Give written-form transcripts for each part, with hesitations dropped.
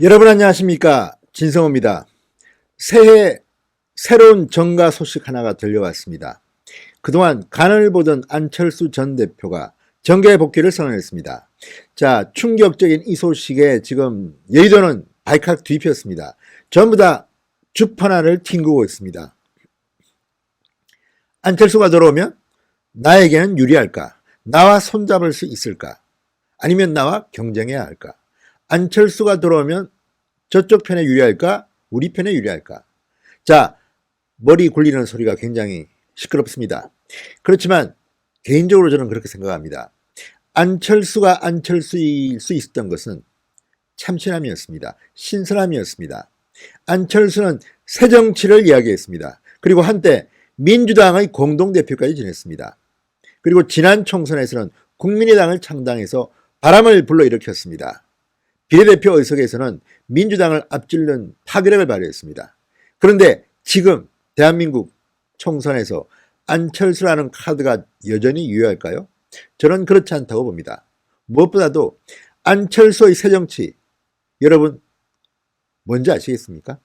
여러분 안녕하십니까, 진성호입니다. 새해 새로운 정가 소식 하나가 들려왔습니다. 그동안 간을 보던 안철수 전 대표가 정계 복귀를 선언했습니다. 자, 충격적인 이 소식에 지금 여의도는 발칵 뒤집혔습니다. 전부 다 주판화를 튕기고 있습니다. 안철수가 들어오면 나에게는 유리할까? 나와 손잡을 수 있을까? 아니면 나와 경쟁해야 할까? 안철수가 들어오면 저쪽 편에 유리할까? 우리 편에 유리할까? 자, 머리 굴리는 소리가 굉장히 시끄럽습니다. 그렇지만 개인적으로 저는 그렇게 생각합니다. 안철수가 안철수일 수 있었던 것은 참신함이었습니다. 신선함이었습니다. 안철수는 새정치를 이야기했습니다. 그리고 한때 민주당의 공동대표까지 지냈습니다. 그리고 지난 총선에서는 국민의당을 창당해서 바람을 불러일으켰습니다. 비례대표 의석에서는 민주당을 앞질른 파괴력을 발휘했습니다. 그런데 지금 대한민국 총선에서 안철수라는 카드가 여전히 유효할까요? 저는 그렇지 않다고 봅니다. 무엇보다도 안철수의 새정치, 여러분 뭔지 아시겠습니까?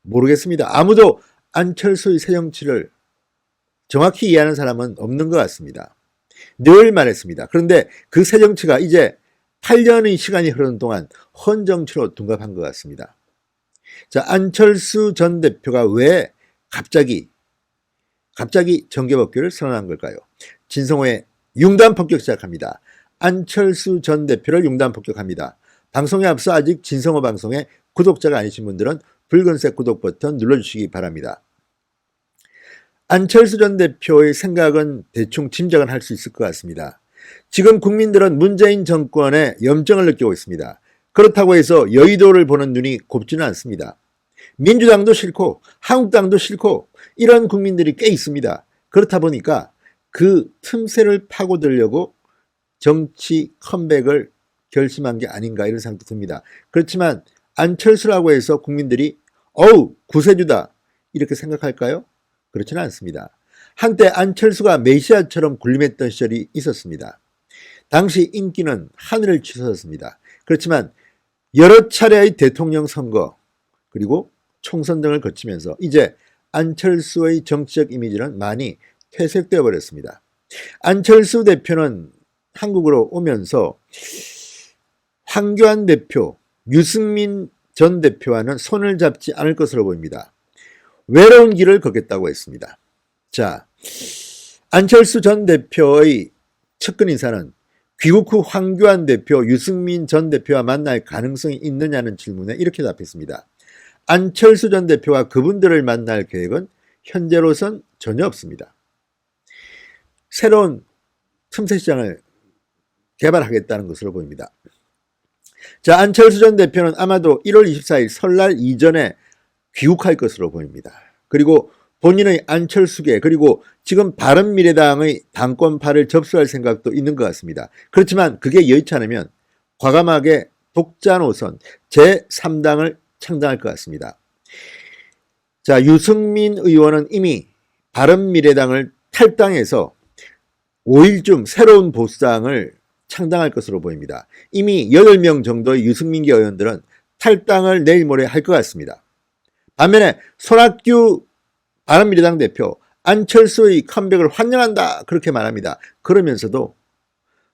모르겠습니다. 아무도 안철수의 새정치를 정확히 이해하는 사람은 없는 것 같습니다. 늘 말했습니다. 그런데 그 새정치가 이제 8년의 시간이 흐르는 동안 헌정치로 둔갑한 것 같습니다. 자, 안철수 전 대표가 왜 갑자기 정계복귀를 선언한 걸까요? 진성호의 융단 폭격 시작합니다. 안철수 전 대표를 융단 폭격합니다. 방송에 앞서 아직 진성호 방송에 구독자가 아니신 분들은 붉은색 구독 버튼 눌러주시기 바랍니다. 안철수 전 대표의 생각은 대충 짐작은 할 수 있을 것 같습니다. 지금 국민들은 문재인 정권에 염증을 느끼고 있습니다. 그렇다고 해서 여의도를 보는 눈이 곱지는 않습니다. 민주당도 싫고 한국당도 싫고 이런 국민들이 꽤 있습니다. 그렇다 보니까 그 틈새를 파고들려고 정치 컴백을 결심한 게 아닌가 이런 생각도 듭니다. 그렇지만 안철수라고 해서 국민들이 어우 구세주다 이렇게 생각할까요? 그렇지는 않습니다. 한때 안철수가 메시아처럼 군림했던 시절이 있었습니다. 당시 인기는 하늘을 치솟았습니다. 그렇지만 여러 차례의 대통령 선거 그리고 총선 등을 거치면서 이제 안철수의 정치적 이미지는 많이 퇴색되어 버렸습니다. 안철수 대표는 한국으로 오면서 황교안 대표, 유승민 전 대표와는 손을 잡지 않을 것으로 보입니다. 외로운 길을 걷겠다고 했습니다. 자, 안철수 전 대표의 측근 인사는 귀국 후 황교안 대표, 유승민 전 대표와 만날 가능성이 있느냐는 질문에 이렇게 답했습니다. 안철수 전 대표와 그분들을 만날 계획은 현재로선 전혀 없습니다. 새로운 틈새 시장을 개발하겠다는 것으로 보입니다. 자, 안철수 전 대표는 아마도 1월 24일 설날 이전에 귀국할 것으로 보입니다. 그리고 본인의 안철수계 그리고 지금 바른미래당의 당권파를 접수할 생각도 있는 것 같습니다. 그렇지만 그게 여의치 않으면 과감하게 독자 노선 제3당을 창당할 것 같습니다. 자, 유승민 의원은 이미 바른미래당을 탈당해서 5일쯤 새로운 보수당을 창당할 것으로 보입니다. 이미 8명 정도의 유승민계 의원들은 탈당을 내일 모레 할 것 같습니다. 반면에 손학규 바른미래당 대표 안철수의 컴백을 환영한다 그렇게 말합니다. 그러면서도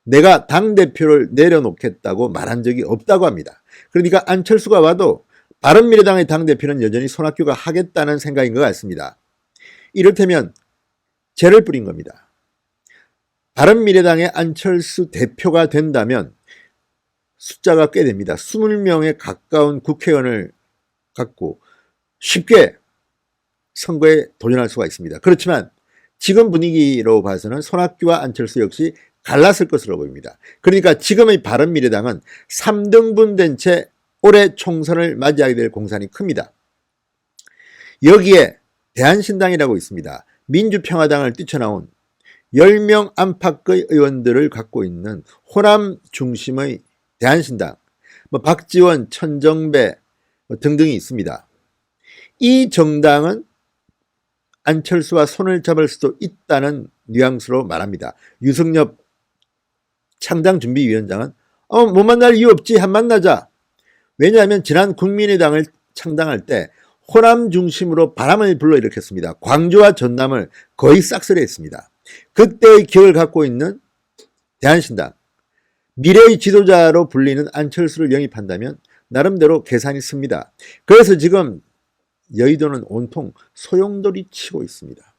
내가 당대표를 내려놓겠다고 말한 적이 없다고 합니다. 그러니까 안철수가 와도 바른미래당의 당대표는 여전히 손학규가 하겠다는 생각인 것 같습니다. 이를테면 죄를 뿌린 겁니다. 바른미래당의 안철수 대표가 된다면 숫자가 꽤 됩니다. 20명에 가까운 국회의원을 갖고 쉽게 선거에 도전할 수가 있습니다. 그렇지만 지금 분위기로 봐서는 손학규와 안철수 역시 갈랐을 것으로 보입니다. 그러니까 지금의 바른미래당은 3등분 된 채 올해 총선을 맞이하게 될 공산이 큽니다. 여기에 대한신당이라고 있습니다. 민주평화당을 뛰쳐나온 10명 안팎의 의원들을 갖고 있는 호남 중심의 대한신당, 박지원, 천정배 등등이 있습니다. 이 정당은 안철수와 손을 잡을 수도 있다는 뉘앙스로 말합니다. 유승엽 창당준비위원장은 못 만날 이유 없지, 한 만나자. 왜냐하면 지난 국민의당을 창당할 때 호남 중심으로 바람을 불러일으켰습니다. 광주와 전남을 거의 싹쓸이했습니다. 그때의 기억을 갖고 있는 대한신당, 미래의 지도자로 불리는 안철수를 영입한다면 나름대로 계산이 씁니다. 그래서 지금 여의도는 온통 소용돌이 치고 있습니다.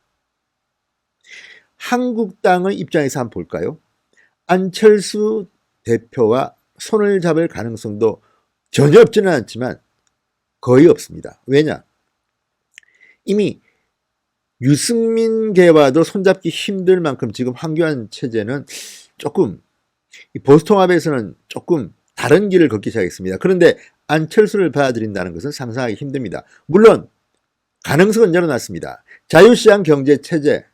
한국당의 입장에서 한번 볼까요? 안철수 대표와 손을 잡을 가능성도 전혀 없지는 않지만 거의 없습니다. 왜냐? 이미 유승민계와도 손잡기 힘들 만큼 지금 황교안 체제는 조금 보수통합에서는 조금 다른 길을 걷기 시작했습니다. 그런데 안철수를 받아들인다는 것은 상상하기 힘듭니다. 물론 가능성은 열어놨습니다. 자유시장 경제 체제,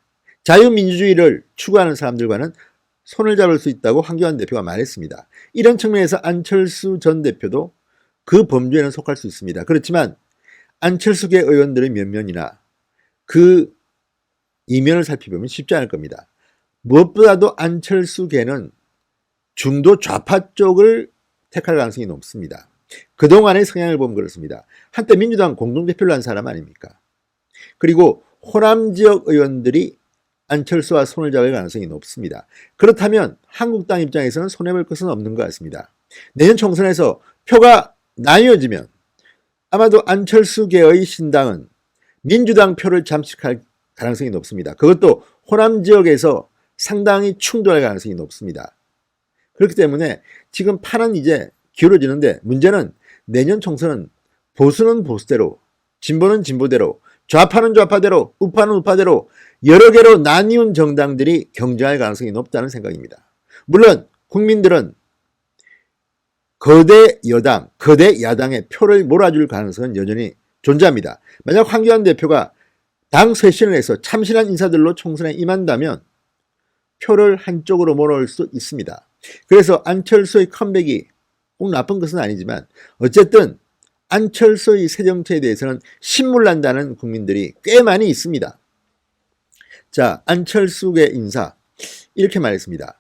자유민주주의를 추구하는 사람들과는 손을 잡을 수 있다고 황교안 대표가 말했습니다. 이런 측면에서 안철수 전 대표도 그 범주에는 속할 수 있습니다. 그렇지만 안철수계 의원들의 면면이나 그 이면을 살펴보면 쉽지 않을 겁니다. 무엇보다도 안철수계는 중도 좌파 쪽을 택할 가능성이 높습니다. 그동안의 성향을 보면 그렇습니다. 한때 민주당 공동대표를 한 사람 아닙니까? 그리고 호남 지역 의원들이 안철수와 손을 잡을 가능성이 높습니다. 그렇다면 한국당 입장에서는 손해볼 것은 없는 것 같습니다. 내년 총선에서 표가 나뉘어지면 아마도 안철수계의 신당은 민주당 표를 잠식할 가능성이 높습니다. 그것도 호남 지역에서 상당히 충돌할 가능성이 높습니다. 그렇기 때문에 지금 판은 이제 기울어지는데 문제는 내년 총선은 보수는 보수대로, 진보는 진보대로, 좌파는 좌파대로, 우파는 우파대로 여러 개로 나뉘은 정당들이 경쟁할 가능성이 높다는 생각입니다. 물론 국민들은 거대 여당, 거대 야당의 표를 몰아줄 가능성은 여전히 존재합니다. 만약 황교안 대표가 당 쇄신을 해서 참신한 인사들로 총선에 임한다면 표를 한쪽으로 몰아올 수 있습니다. 그래서 안철수의 컴백이 꼭 나쁜 것은 아니지만 어쨌든 안철수의 새 정치에 대해서는 신물난다는 국민들이 꽤 많이 있습니다. 자, 안철수의 인사 이렇게 말했습니다.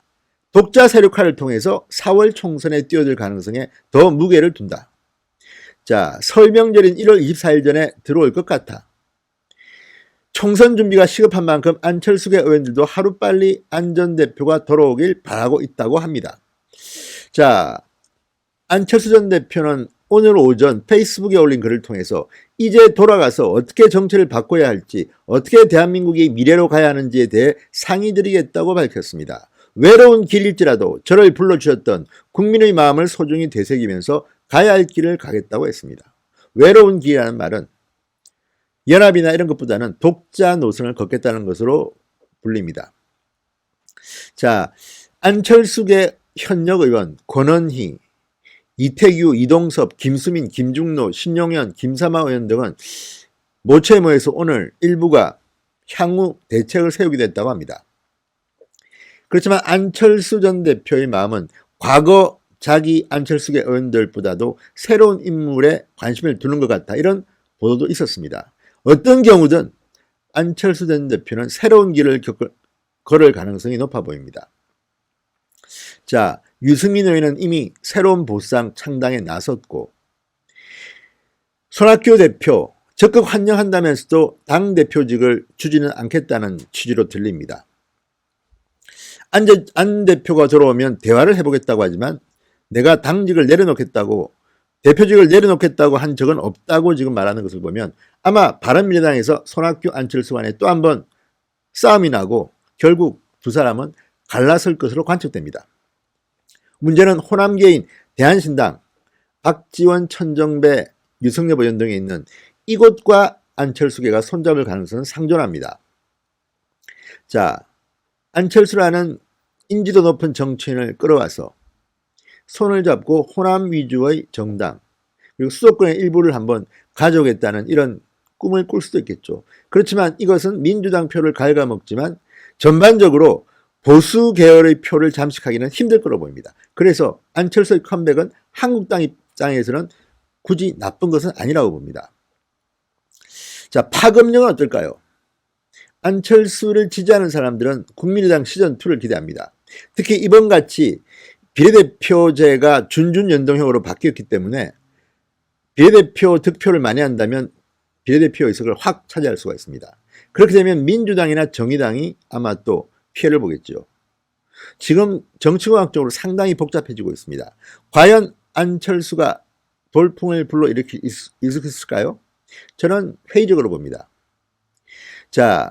독자 세력화를 통해서 4월 총선에 뛰어들 가능성에 더 무게를 둔다. 자, 설 명절인 1월 24일 전에 들어올 것 같아. 총선 준비가 시급한 만큼 안철수계 의원들도 하루빨리 안 전 대표가 돌아오길 바라고 있다고 합니다. 자, 안철수 전 대표는 오늘 오전 페이스북에 올린 글을 통해서 이제 돌아가서 어떻게 정치를 바꿔야 할지, 어떻게 대한민국이 미래로 가야 하는지에 대해 상의드리겠다고 밝혔습니다. 외로운 길일지라도 저를 불러주셨던 국민의 마음을 소중히 되새기면서 가야 할 길을 가겠다고 했습니다. 외로운 길이라는 말은 연합이나 이런 것보다는 독자 노선을 걷겠다는 것으로 불립니다. 자, 안철수계 현역 의원 권원희, 이태규, 이동섭, 김수민, 김중로, 신용현, 김삼하 의원 등은 모처에 모여서 오늘 일부가 향후 대책을 세우게 됐다고 합니다. 그렇지만 안철수 전 대표의 마음은 과거 자기 안철수계 의원들보다도 새로운 인물에 관심을 두는 것 같다. 이런 보도도 있었습니다. 어떤 경우든 안철수 전 대표는 새로운 길을 걸을 가능성이 높아 보입니다. 자, 유승민 의원은 이미 새로운 보수당 창당에 나섰고 손학규 대표 적극 환영한다면서도 당대표직을 주지는 않겠다는 취지로 들립니다. 안 대표가 들어오면 대화를 해보겠다고 하지만 내가 당직을 내려놓겠다고 대표직을 내려놓겠다고 한 적은 없다고 지금 말하는 것을 보면 아마 바른미래당에서 손학규, 안철수 간에 또 한 번 싸움이 나고 결국 두 사람은 갈라설 것으로 관측됩니다. 문제는 호남계인 대한신당, 박지원, 천정배, 유승엽 의원 등에 있는 이곳과 안철수계가 손잡을 가능성은 상존합니다. 자, 안철수라는 인지도 높은 정치인을 끌어와서 손을 잡고 호남 위주의 정당 그리고 수도권의 일부를 한번 가져오겠다는 이런 꿈을 꿀 수도 있겠죠. 그렇지만 이것은 민주당 표를 갉아먹지만 전반적으로 보수 계열의 표를 잠식하기는 힘들 거로 보입니다. 그래서 안철수의 컴백은 한국당 입장에서는 굳이 나쁜 것은 아니라고 봅니다. 자, 파급력은 어떨까요? 안철수를 지지하는 사람들은 국민의당 시즌2를 기대합니다. 특히 이번같이 비례대표제가 준준연동형으로 바뀌었기 때문에 비례대표 득표를 많이 한다면 비례대표 의석을 확 차지할 수가 있습니다. 그렇게 되면 민주당이나 정의당이 아마 또 피해를 보겠죠. 지금 정치공학적으로 상당히 복잡해지고 있습니다. 과연 안철수가 돌풍을 불러일으킬 수 있을까요? 저는 회의적으로 봅니다. 자,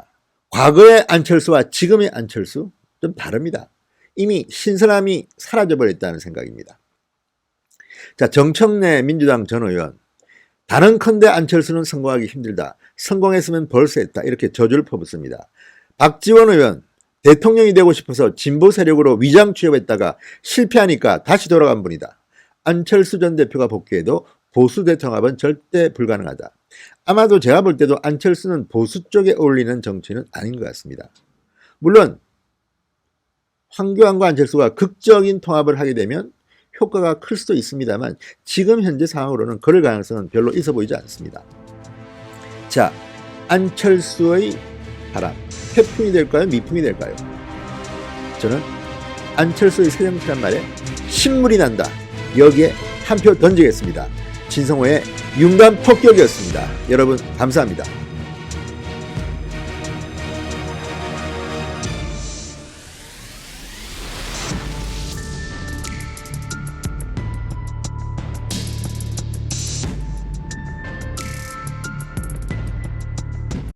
과거의 안철수와 지금의 안철수 좀 다릅니다. 이미 신선함이 사라져버렸다는 생각입니다. 자, 정청래 민주당 전 의원, 단언컨대 안철수는 성공하기 힘들다. 성공했으면 벌써 했다. 이렇게 저주를 퍼붓습니다. 박지원 의원, 대통령이 되고 싶어서 진보 세력으로 위장 취업했다가 실패하니까 다시 돌아간 분이다. 안철수 전 대표가 복귀해도 보수 대통합은 절대 불가능하다. 아마도 제가 볼 때도 안철수는 보수 쪽에 어울리는 정치는 아닌 것 같습니다. 물론 황교안과 안철수가 극적인 통합을 하게 되면 효과가 클 수도 있습니다만 지금 현재 상황으로는 그럴 가능성은 별로 있어 보이지 않습니다. 자, 안철수의 바람, 태풍이 될까요? 미풍이 될까요? 저는 안철수의 새정치란 말에 신물이 난다. 여기에 한 표 던지겠습니다. 진성호의 윤감 폭격이었습니다. 여러분 감사합니다.